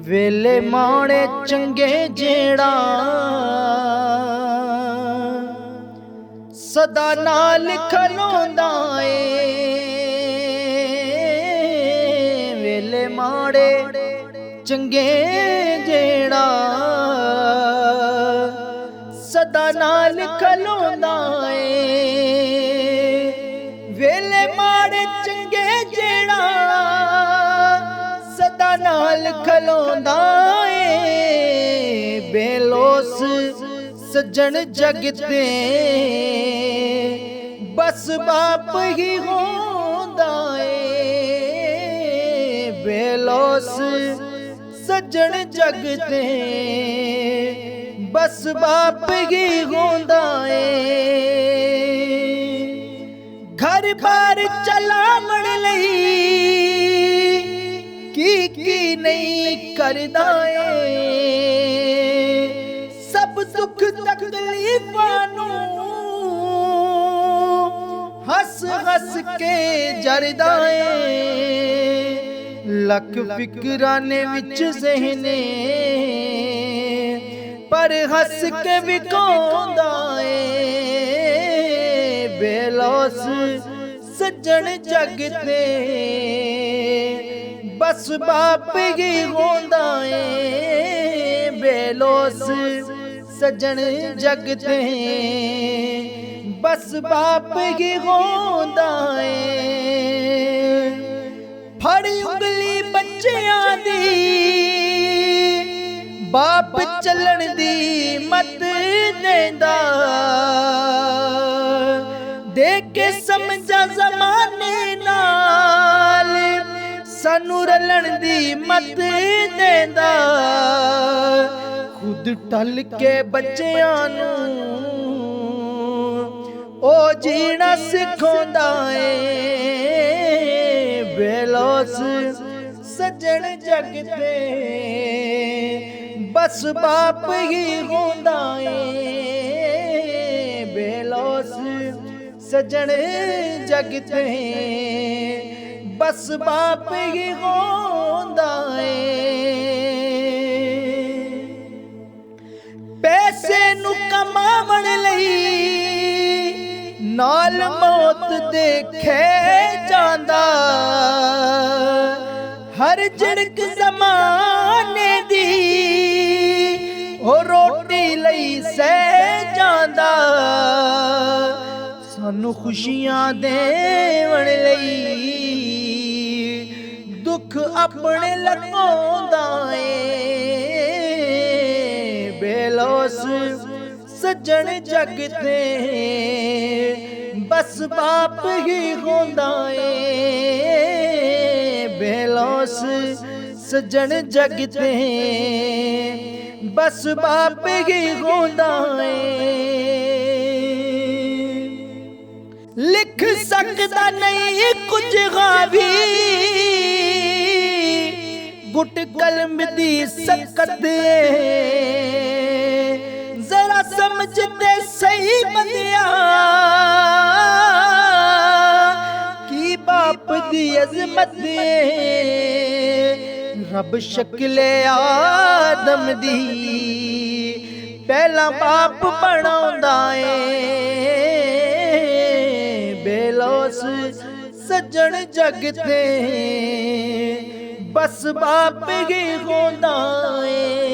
ਵੇਲੇ ਮਾੜੇ ਚੰਗੇ ਜਿਹੜਾ ਸਦਾ ਨਾਲ ਖਲੋਂਦਾ ਏ। ਵੇਲੇ ਮਾੜੇ ਚੰਗੇ ਜਿਹੜਾ ਸਦਾ ਨਾਲ ਖਲੋਂਦਾ ਏ। ਵੇਲੇ ਮਾੜੇ ਚੰਗੇ ਜਿਹੜਾ ਸਦਾ ਨਾਲ ਖਲੋਂਦਾ ਏ। ਬੇਲੋਸ ਸੱਜਣ ਜਗ ਤੇ ਬਸ ਬਾਪ ਹੀ ਹੁੰਦਾ ਏ। ਬੇਲੋਸ ਸੱਜਣ ਜਗ ਤੇ बस बाप ही होंदा ए। घर बार चलावण लई की नहीं करदा ए। सब दुख तकलीफां नूं हस हस के जरदा ए। लख फिकरां ने विच ज़हने पर हस के विकोंदा ए। बेलोस सज्जन जग ते बस बाप ही होंदा ए। बेलोस सज्जन जग ते बस बाप ही होंदा ए। फड़ी उंगली बच्चियां दी बाप चलन दी मत देंदा। देख के समझा ज़माने नाल सानू रलन दी मत देंदा। खुद टल के बच्चियां नू ओ जीना सिखांदा ए। बेलोस सज्जन जग ते बस बाप ही होंदा ए। बेलोस सज्जन जग ते बस बाप ही होंदा ए। पैसे नू कमावण लई नाल मौत देखे जांदा। हर झड़क ज़माने दी ओ रोटी लई सह जांदा। सानू खुशियां देवण लई दुख अपने लगांदा ए। बेलोस सज्जन जग ते बस बाप ही होंदा ए। बेलोस सज्जन जग ते बस बाप ही होंदा ए। लिख सकदा नहीं कुछ गावी गुट कलम दी सकत जरा समझते सही बंदिया की बाप दी अजमत रब शक्ले आदम दी पहला बाप बनाउंदा ए। बेलोस सज्जन जग ते बस बाप ही होंदा ए।